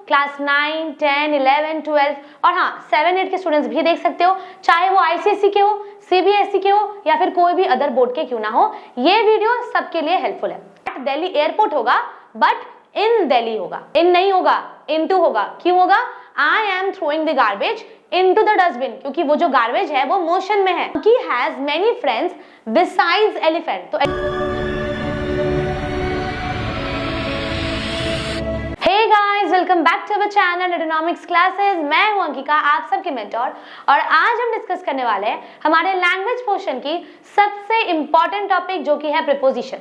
Class 9, 10, 11, 12 और हाँ 7, 8 के स्टूडेंट्स भी देख सकते हो, चाहे वो आईसीएसई के हो, सीबीएसई के हो या फिर कोई भी अदर बोर्ड के क्यों ना हो। ये वीडियो सबके लिए हेल्पफुल है। दिल्ली एयरपोर्ट होगा बट इन दिल्ली होगा, इन नहीं होगा, इनटू होगा। क्यों होगा? I am throwing the garbage into the dustbin, क्योंकि वो जो गार्बेज है वो मोशन में है। Monkey has many friends besides elephant। तो hey guys, welcome back to our channel Edonomics classes. मैं हूं अंकिका, आप सबके मेंटोर, और आज हम डिस्कस करने वाले हैं हमारे लैंग्वेज पोर्शन की सबसे इंपॉर्टेंट टॉपिक जो कि है प्रीपोजिशन।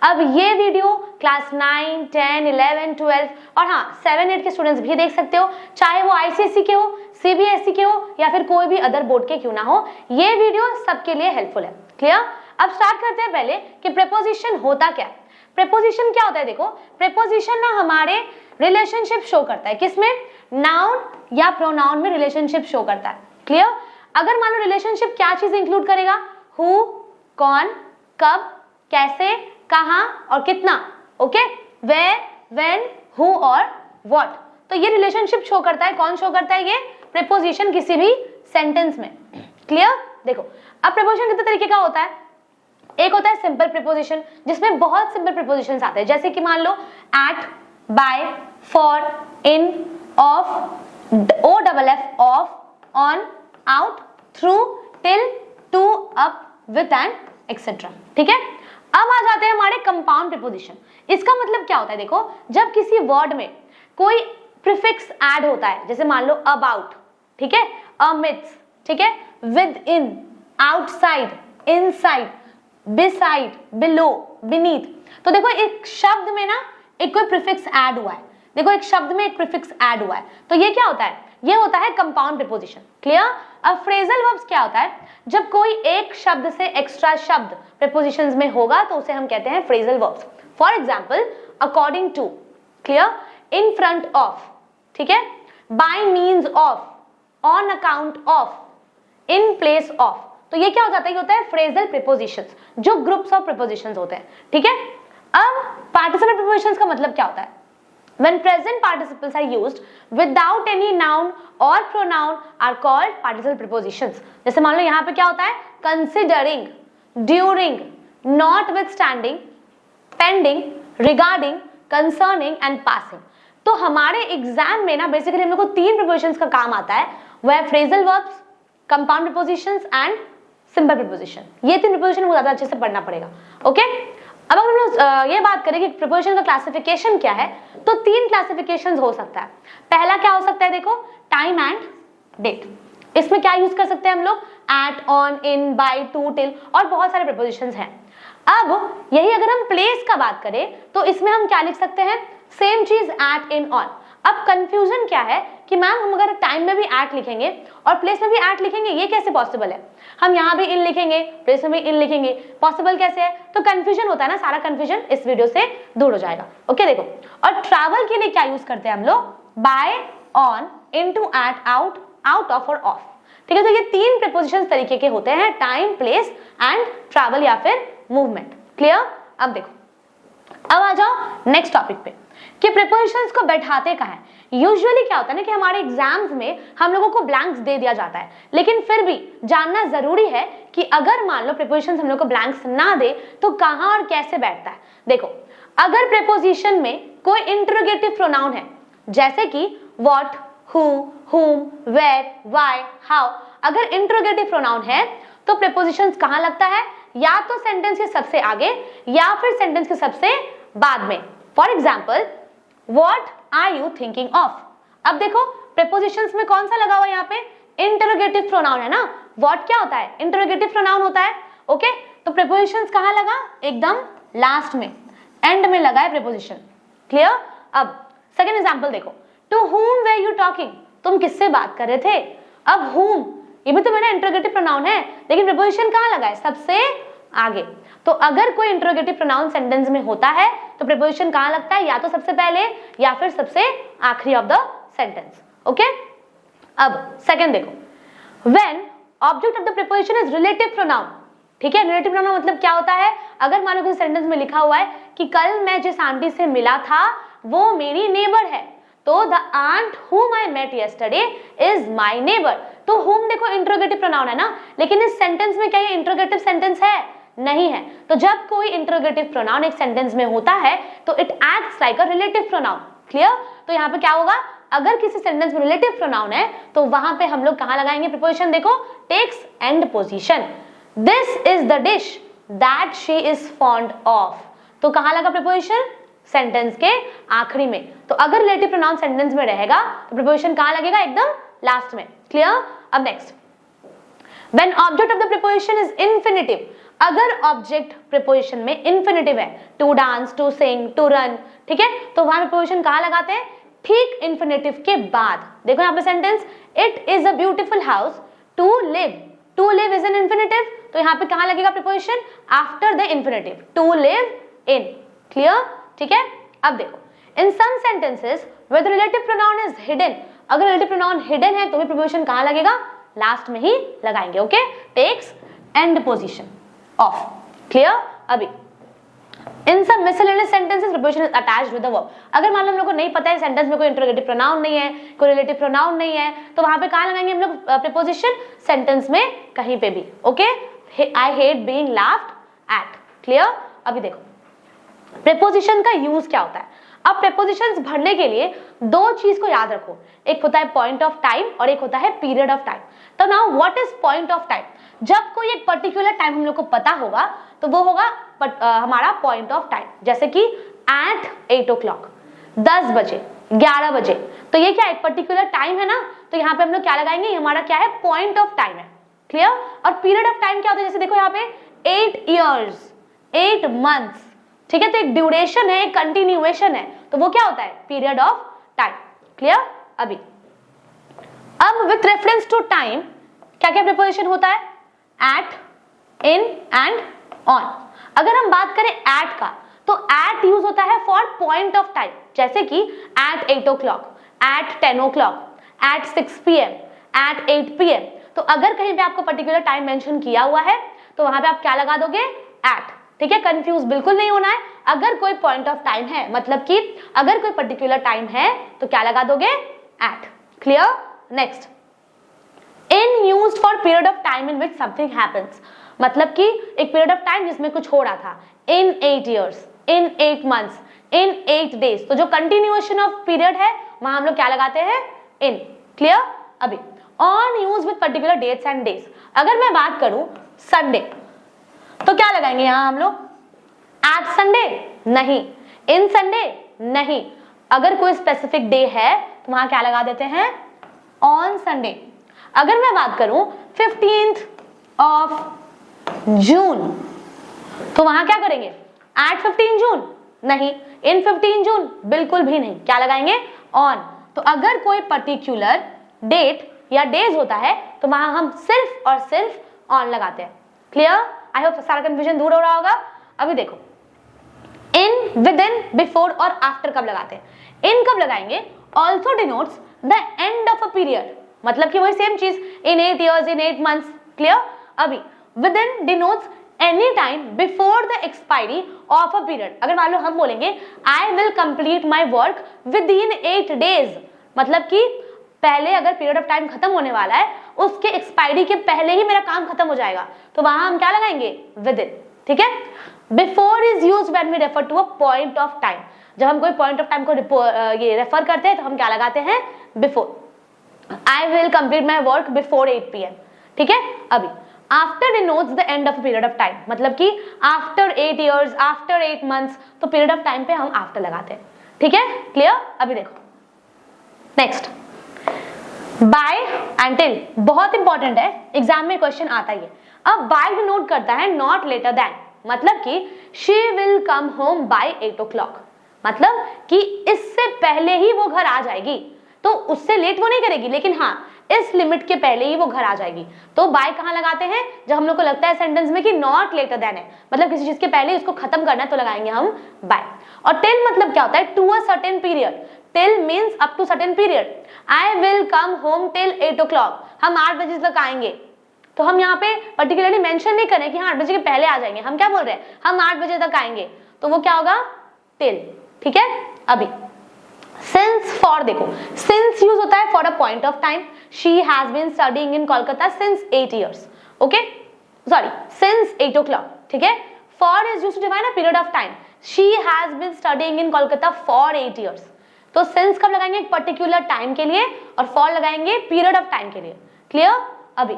अब ये वीडियो क्लास 9, 10, 11, 12 और हाँ 7, 8 के स्टूडेंट्स भी देख सकते हो, चाहे वो आईसीएसई के हो, सीबीएसई के हो या फिर कोई भी अदर बोर्ड के क्यों ना हो। ये वीडियो सबके लिए हेल्पफुल है। क्लियर? अब स्टार्ट करते हैं पहले कि प्रीपोजिशन होता क्या है। प्रीपोजिशन क्या होता है? देखो, प्रीपोजिशन ना हमारे रिलेशनशिप शो करता है। किसमें? नाउन या प्रोनाउन में रिलेशनशिप शो करता है। क्लियर? अगर मान लो रिलेशनशिप क्या चीज इंक्लूड करेगा? हु, कौन, कब, कैसे, कहां और कितना। ओके, वेयर, व्हेन, हु और व्हाट। तो ये रिलेशनशिप शो करता है। कौन शो करता है? ये प्रीपोजिशन किसी भी सेंटेंस में। क्लियर? देखो, अब प्रीपोजिशन कितने तरीके का होता है? एक होता है सिंपल प्रीपोजिशन, जिसमें बहुत सिंपल प्रीपोजिशंस आते हैं, जैसे कि मान लो at, by, for, in, of, O double F, of, on, out, through, till, to, up, with and etcetera. ठीक है? अब आ जाते हैं हमारे कंपाउंड प्रीपोजिशन। इसका मतलब क्या होता है? देखो, जब किसी वर्ड में कोई प्रीफिक्स ऐड होता है, जैसे मान लो अबाउट, ठीक है, अमिड्स, ठीक है, with in, outside, inside, beside, below, beneath. तो देखो एक शब्द में ना एक कोई प्रीफिक्स ऐड हुआ है। देखो एक शब्द में एक प्रीफिक्स ऐड हुआ है, तो ये क्या होता है? ये होता है कंपाउंड प्रीपोजिशन। क्लियर? अब फ्रेजल वर्ब्स क्या होता है? जब कोई एक शब्द से एक्स्ट्रा शब्द प्रीपोजिशंस में होगा तो उसे हम कहते हैं phrasal verbs. For example, according to, clear, in front of, ठीक है, by means of, on account of, in place of. तो ये क्या हो जाता है? ये होता है फ्रेजल प्रीपोजिशंस, जो ग्रुप्स ऑफ प्रीपोजिशंस होते हैं। ठीक है? अब पार्टिसिपल प्रीपोजिशंस का मतलब क्या होता है? When present participles are used without any noun or pronoun are called participle prepositions। जैसे मान लो यहाँ पे क्या होता है? Considering, during, notwithstanding, pending, regarding, concerning and passing। तो हमारे एग्जाम में ना बेसिकली हम लोग को 3 प्रीपोजिशंस का काम आता है, वो है phrasal verbs, compound prepositions and simple preposition. ये 3 प्रीपोजिशन को ज्यादा अच्छे से पढ़ना पड़ेगा। ओके? अब अगर हम लोग ये बात करें कि प्रीपोजिशन का क्लासिफिकेशन क्या है, तो 3 क्लासिफिकेशन हो सकता है। पहला क्या हो सकता है? देखो, टाइम एंड डेट। इसमें क्या यूज कर सकते हैं हम लोग? At, on, in, by, to, till और बहुत सारे प्रीपोजिशंस हैं। अब यही अगर हम प्लेस का बात करें तो इसमें हम क्या लिख सकते हैं? सेम चीज, एट, इन, ऑन। अब कंफ्यूजन क्या है कि मैम हम अगर टाइम में भी एट लिखेंगे और प्लेस में भी एट लिखेंगे, ये कैसे पॉसिबल है? हम यहाँ भी इन लिखेंगे, प्लेस में भी इन लिखेंगे, पॉसिबल कैसे है? तो कंफ्यूजन होता है ना, सारा कंफ्यूजन इस वीडियो से दूर हो जाएगा। ओके, देखो, और ट्रैवल के लिए क्या यूज करते हैं हम लोग? By, on, into, at, out, out of और ऑफ। ठीक है? तो ये 3 प्रीपोजिशंस तरीके के होते हैं, टाइम, प्लेस एंड ट्रैवल या फिर मूवमेंट। क्लियर? अब देखो, अब आ जाओ नेक्स्ट टॉपिक पे कि प्रीपोजिशंस को बैठाते कहाँ है। यूजुअली क्या होता है ना कि हमारे एग्जाम्स में हम लोगों को ब्लैंक्स दे दिया जाता है, लेकिन फिर भी जानना जरूरी है कि अगर मान लो प्रीपोजिशंस हम लोग को ब्लैंक्स ना दे तो कहाँ और कैसे बैठता है। देखो, अगर प्रीपोजिशन में कोई इंटरोगेटिव प्रोनाउन है, जैसे कि व्हाट, हु, हुम, वेयर, व्हाई, हाउ, अगर इंटरोगेटिव प्रोनाउन है तो प्रीपोजिशंस कहाँ लगता है? या तो सेंटेंस के सबसे आगे या फिर सेंटेंस के सबसे बाद में। For example, what are you thinking of. अब देखो प्रीपोजिशंस में कौन सा लगा हुआ है? यहाँ पे इंटरोगेटिव प्रोनाउन है ना। व्हाट क्या होता है? इंटरोगेटिव प्रोनाउन होता है। ओके, तो प्रीपोजिशंस कहाँ लगा? एकदम लास्ट में, एंड में लगा है प्रीपोजिशन। क्लियर? अब सेकंड एग्जांपल देखो, to whom were you talking, तुम किससे बात कर रहे थे? अब whom, ये भी तो मेरा इंटरोगेटिव प्रोनाउन है, लेकिन प्रीपोजिशन कहाँ लगा है? सबसे आगे। तो अगर कोई इंटरोगेटिव प्रोनाउन सेंटेंस में होता है तो प्रीपोजिशन कहाँ लगता है? या तो सबसे पहले या फिर सबसे आखिरी ऑफ द सेंटेंस। ओके, अब सेकंड देखो, when object of the preposition is relative pronoun. ठीक है? रिलेटिव प्रोनाउन मतलब क्या होता है? अगर मान लो किसी सेंटेंस में लिखा हुआ है कि कल मैं जिस आंटी से मिला था वो मेरी नेबर है, तो the aunt whom I met yesterday is my neighbor। तो whom देखो इंट्रोगेटिव प्रोनाउन है ना, लेकिन इस सेंटेंस में क्या ये इंट्रोगेटिव सेंटेंस है? नहीं है। तो जब कोई इंट्रोगेटिव प्रोनाउन एक सेंटेंस में होता है तो it acts like a relative pronoun. Clear? तो यहाँ पे क्या होगा, अगर किसी सेंटेंस में रिलेटिव प्रोनाउन है तो वहां पे हम लोग कहां लगाएंगे प्रीपोजिशन? देखो, takes end position. This is the dish that she is fond of. तो कहां लगा प्रीपोजिशन? सेंटेंस के आखिरी में। तो अगर रिलेटिव प्रोनाउन सेंटेंस में रहेगा तो प्रीपोजिशन कहां लगेगा? एकदम लास्ट में। क्लियर? अब next, when object of the preposition is infinitive. अगर ऑब्जेक्ट प्रीपोजिशन में इंफिनिटिव है, to dance, to sing, to run, ठीक है, तो वहां प्रीपोजिशन कहां लगाते हैं? ठीक इंफिनिटिव के बाद। देखो यहाँ पे sentence, it is a beautiful house to live. To live is an infinitive, तो यहाँ पे कहां लगेगा preposition? After the infinitive, to live in. Clear? ठीक है। अब देखो, in some sentences with relative pronoun is hidden. अगर रिलेटिव प्रोनाउन हिडन है तो भी प्रीपोजिशन कहां लगेगा? लास्ट में ही लगाएंगे। Okay, takes end position of. Clear? अभी in some miscellaneous sentences preposition is attached with the verb. अगर मान लो हम लोग को नहीं पता है सेंटेंस में कोई इंट्रोगेटिव प्रोनाउन नहीं है, कोई रिलेटिव प्रोनाउन नहीं है, तो वहां पे कहां लगाएंगे हम लोग प्रीपोजिशन? सेंटेंस में कहीं पे भी। Okay, I hate being laughed eight. Clear? अभी देखो प्रीपोजिशन का यूज क्या होता है। अब प्रीपोजिशंस भरने के लिए दो चीज को याद रखो, एक होता है पॉइंट ऑफ टाइम और एक होता है पीरियड ऑफ टाइम। तो now what is point of time? जब कोई एक पर्टिकुलर टाइम हम लोग को पता होगा तो वो होगा हमारा पॉइंट ऑफ टाइम। जैसे कि एट 8 o'clock, 10 बजे, 11 बजे। तो ये क्या एक पर्टिकुलर टाइम है ना, तो यहाँ पे हम लोग क्या लगाएंगे? हमारा क्या है? पॉइंट ऑफ टाइम है। क्लियर? और पीरियड ऑफ टाइम क्या होता है? जैसे देखो यहाँ पे 8 years, 8 months, ठीक है, तो एक ड्यूरेशन है, एक कंटिन्यूएशन है, तो वो क्या होता है? Period of time. क्लियर? अभी अब विथ रेफरेंस टू टाइम क्या क्या प्रीपोजिशन होता है? At, in and on. अगर हम बात करें एट का, तो एट यूज होता है फॉर पॉइंट ऑफ टाइम, जैसे कि at 8 o'clock, at 10 o'clock, at 6 PM, at 8 PM। तो अगर कहीं पे आपको पर्टिकुलर टाइम मेंशन किया हुआ है तो वहां पे आप क्या लगा दोगे? एट। ठीक है, कंफ्यूज बिल्कुल नहीं होना है। अगर कोई पॉइंट ऑफ टाइम है, मतलब कि अगर कोई पर्टिकुलर टाइम है तो क्या लगा दोगे? At. Clear? Next, in used for period of time in which something happens. मतलब कि एक पीरियड ऑफ टाइम जिसमें कुछ हो रहा था। इन 8 years, इन 8 months, इन 8 days। तो जो कंटिन्यूएशन ऑफ पीरियड है वहां हम लोग क्या लगाते हैं? इन। क्लियर? अभी on use with particular dates and days. अगर मैं बात करूं संडे, तो क्या लगाएंगे यहां हम लोग? एट संडे नहीं, इन संडे नहीं। अगर कोई स्पेसिफिक डे है तो वहां क्या लगा देते हैं? On Sunday. अगर मैं बात करूं 15th of June, तो वहां क्या करेंगे? एट 15 June नहीं, इन 15 June बिल्कुल भी नहीं। क्या लगाएंगे? ऑन। तो अगर कोई पर्टिकुलर डेट या डेज होता है तो वहां हम सिर्फ और सिर्फ ऑन लगाते हैं। क्लियर? आई होप सारा कंफ्यूजन दूर हो रहा होगा। अभी देखो, इन, विद इन, बिफोर और आफ्टर कब लगाते हैं? इन कब लगाएंगे? Also denotes the end of a period. मतलब कि वही सेम चीज, इन 8 years, इन 8 months। क्लियर? अभी with in denotes any time before the expiry of a period. अगर मान लो हम बोलेंगे I will complete my work with in 8 days, मतलब कि पहले अगर पीरियड ऑफ टाइम खत्म होने वाला है, उसके एक्सपायरी के पहले ही मेरा काम खत्म हो जाएगा, तो वहां हम क्या लगाएंगे? With in. ठीक है? Before is used when we refer to a point of time. जब हम कोई पॉइंट ऑफ टाइम को ये रेफर करते हैं तो हम क्या लगाते हैं? Before. I will complete my work before 8 PM। ठीक है? अभी after denotes the end of period of time, मतलब कि आफ्टर 8 years, आफ्टर 8 months, तो पीरियड ऑफ टाइम पे हम आफ्टर लगाते हैं। ठीक है? क्लियर? अभी देखो नेक्स्ट, बाय एंड टिल बहुत इंपॉर्टेंट है, एग्जाम में क्वेश्चन आता ही है। अब बाय डिनोट करता है नॉट लेटर देन, मतलब कि she will come home by 8 o'clock, मतलब कि इससे पहले ही वो घर आ जाएगी। तो उससे लेट वो नहीं करेगी, लेकिन हाँ इस लिमिट के पहले ही वो घर आ जाएगी। तो बाय कहाँ लगाते हैं? जब हम लोग को लगता है सेंटेंस में कि नॉट लेटर देन है, मतलब किसी चीज के पहले उसको खत्म करना है, तो लगाएंगे हम बाय। और टिल मतलब क्या होता है? To a certain period. Till means up to certain period. I will come home till 8 o'clock, हम 8 बजे तक आएंगे। तो हम यहाँ पे पर्टिकुलरली मेंशन नहीं करें कि हाँ 8 बजे के पहले आ जाएंगे, हम क्या बोल रहे हैं? हम 8 बजे तक आएंगे, तो वो क्या होगा? टिल। ठीक है? अभी सिंस फॉर, देखो सिंस यूज होता है for a point of time, she has been studying in Kolkata since 8 years, okay sorry since 8 o'clock, ठीक है। For is used to define a period of time, she has been studying in Kolkata for 8 years। तो since कब लगाएंगे, एक particular time के लिए, और for लगाएंगे पीरियड ऑफ टाइम के लिए, क्लियर। अभी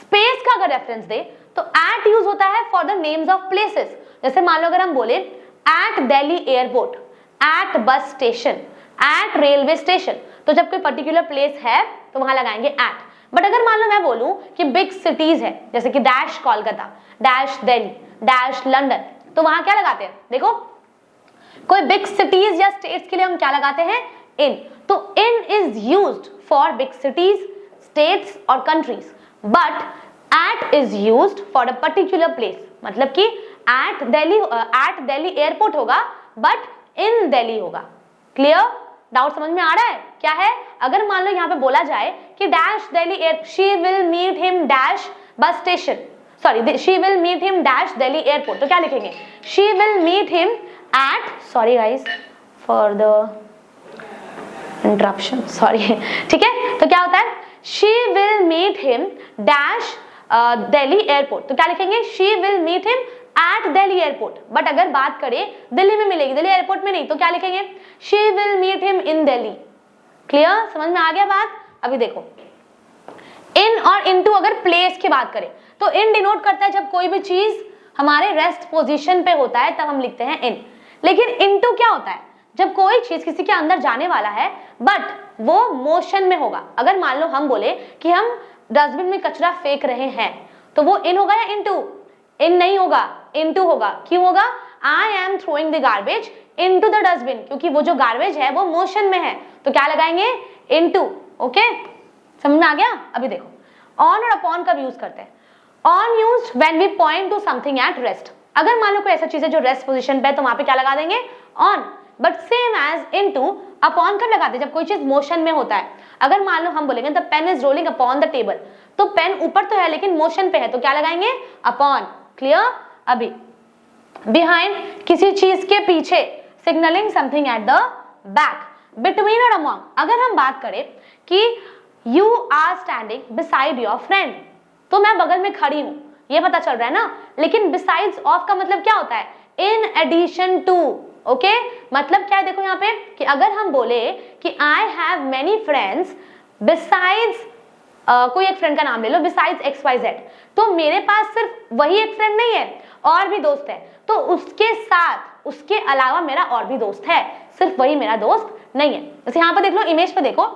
स्पेस का अगर रेफरेंस दे तो एट यूज होता है for the names of places, जैसे मान लो अगर हम बोले at Delhi airport, at bus station, at railway station, तो जब कोई पर्टिकुलर प्लेस है तो वहां लगाएंगे एट। बट अगर मान लो मैं बोलूं कि बिग सिटीज है, जैसे कि dash Kolkata, dash Delhi, dash London, तो वहां क्या लगाते हैं, देखो कोई बिग सिटीज या स्टेट्स के लिए हम क्या लगाते हैं, इन। तो in is used for big cities, states और countries, but at is used for a particular place, मतलब कि एट दिल्ली एयरपोर्ट होगा बट इन दिल्ली होगा, क्लियर। डाउट समझ में आ रहा है, क्या है, अगर मान लो यहाँ पे बोला जाए कि dash Delhi air, she will meet him dash bus station, sorry she will meet him dash Delhi airport, तो क्या लिखेंगे, she will meet him at, sorry guys for the interruption, sorry, ठीक है। तो क्या होता है, she will meet him dash Delhi airport, तो क्या लिखेंगे, she will meet him at Delhi airport. But अगर बात करें दिल्ली में मिलेगी, दिल्ली एयरपोर्ट में नहीं, तो क्या लिखेंगे, she will meet him in Delhi, clear, समझ में आ गया बात। अभी देखो इन और इनटू अगर प्लेस की बात करें तो इन डिनोट करता है जब कोई भी चीज हमारे रेस्ट पोजीशन पे होता है तब हम लिखते हैं इन, लेकिन इनटू क्या होता है, जब कोई चीज किसी के अंदर जाने वाला है बट वो मोशन में होगा। अगर मान लो हम बोले कि हम डस्टबिन में कचरा फेंक रहे हैं, तो वो इन होगा या इनटू, इन नहीं होगा, इनटू होगा। क्यों होगा, I am throwing the garbage into the dustbin, क्योंकि वो जो गार्बेज है वो मोशन में है, तो क्या लगाएंगे, इनटू, ओके समझ में आ गया। अभी देखो ऑन और अपॉन कब यूज करते हैं, on used when we point to something at rest. अगर मान लो कोई ऐसा चीज है जो रेस्ट पोजीशन पे है तो वहां पे क्या लगा देंगे, on. But same as into, upon कब लगाते हैं, जब कोई चीज मोशन में होता है। अगर मान लो हम बोलेंगे the pen is rolling upon the table, तो पेन ऊपर तो है लेकिन मोशन पे है, तो क्या लगाएंगे, अपॉन, क्लियर। अभी बिहाइंड, किसी चीज के पीछे, signalling something at the back, between और अमॉन्ग। अगर हम बात करें कि you are standing beside your friend, तो मैं बगल में खड़ी हूं, ये पता चल रहा है ना, लेकिन बिसाइड्स ऑफ का मतलब क्या होता है, इन एडिशन टू, ओके मतलब क्या है, देखो यहाँ पे कि अगर हम बोले कि I have many friends besides, कोई एक फ्रेंड का नाम ले लो, बिसाइड्स XYZ, तो मेरे पास सिर्फ वही एक फ्रेंड नहीं है, और भी दोस्त है, तो उसके साथ उसके अलावा मेरा और भी दोस्त है, सिर्फ वही मेरा दोस्त नहीं है। जैसे यहाँ पे देख लो, इमेज पे देखो,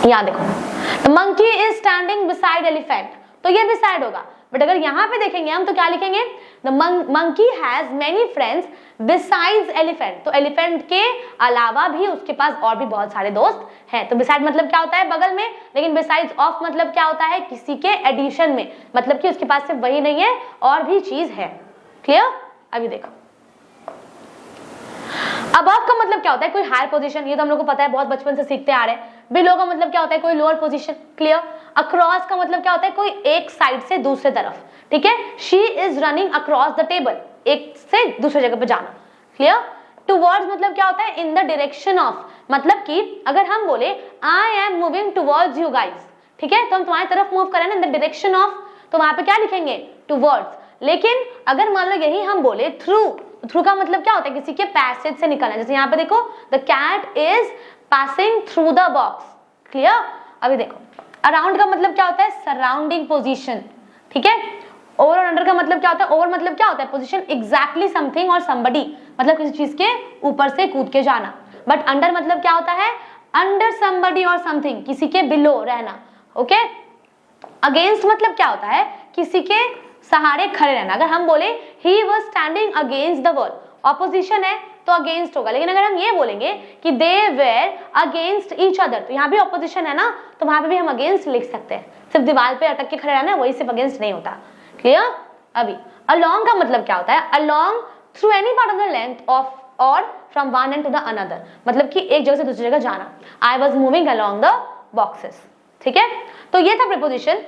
यहाँ देखो monkey is standing beside elephant, तो ये बिसाइड होगा। बट अगर यहाँ पे देखेंगे हम तो क्या लिखेंगे, the monkey has many friends besides elephant, तो एलिफेंट के अलावा भी उसके पास और भी बहुत सारे दोस्त हैं। तो बिसाइड मतलब क्या होता है, बगल में, लेकिन बिसाइड्स ऑफ मतलब क्या होता है, किसी के एडिशन में, मतलब कि उसके पास सिर्फ वही नहीं है और भी चीज है, क्लियर। अभी देखो अबव का मतलब क्या होता है, कोई हायर पोजीशन, ये तो हम लोग को पता है, बहुत बचपन से सीखते आ रहे हैं। बिलो का मतलब क्या होता है, कोई लोअर पोजीशन, क्लियर। अक्रॉस का मतलब क्या होता है, कोई एक साइड से दूसरे तरफ, ठीक है। She is running across the table, एक से दूसरे जगह पे जाना, क्लियर। टुवर्ड्स मतलब क्या होता है, इन द डायरेक्शन ऑफ, मतलब कि अगर हम बोले I am moving towards you guys, ठीक है, तो हम तुम्हारी तरफ मूव कर रहे हैं इन द डायरेक्शन ऑफ, तो वहां पे क्या लिखेंगे, टुवर्ड्स। लेकिन अगर मान लो यही हम बोले थ्रू, थ्रू का मतलब क्या होता है, किसी के पैसेज से निकलना, जैसे यहाँ पे देखो the cat is passing through the box, clear. अभी देखो अराउंड का मतलब क्या होता है, सराउंडिंग पोजीशन, ठीक है। ओवर और अंडर का मतलब क्या होता है, ओवर मतलब क्या होता है, पोजीशन एग्जैक्टली समथिंग और समबडी, मतलब किसी चीज के ऊपर से कूद के जाना। बट अंडर मतलब क्या होता है, अंडर समबडी और समथिंग, किसी के बिलो रहना, ओके। अगेंस्ट मतलब क्या होता है, किसी के सहारे खड़े रहना। अगर हम बोले he was standing against the wall, opposition है तो अगेंस्ट होगा, लेकिन अगर हम ये बोलेंगे कि they were against each other, तो यहाँ भी ऑपोजिशन है ना, तो वहां पे भी हम अगेंस्ट लिख सकते हैं। सिर्फ दीवार पे अटक के खड़े रहना है, वही सिर्फ अगेंस्ट नहीं होता, क्लियर। अभी अलोंग का मतलब क्या होता है, along through any part of the length of और from one end to the another, मतलब कि एक जगह से दूसरी जगह जाना। I was moving along the boxes, ठीक है। तो ये था प्रीपोजिशन,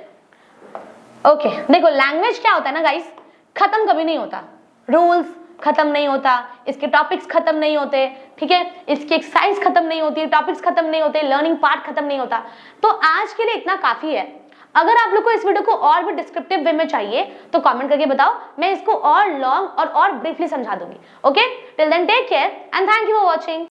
ओके। देखो लैंग्वेज क्या होता है ना गाइस, खत्म कभी नहीं होता, रूल्स खत्म नहीं होता, इसके टॉपिक्स खत्म नहीं होते, ठीक है, इसकी एक्सरसाइज खत्म नहीं होती, टॉपिक्स खत्म नहीं होते, लर्निंग पार्ट खत्म नहीं होता। तो आज के लिए इतना काफी है। अगर आप लोग को इस वीडियो को और भी डिस्क्रिप्टिव वे में चाहिए तो कमेंट करके बताओ, मैं इसको और लॉन्ग और ब्रीफली समझा दूंगी। Okay, till then take care and thank you for watching.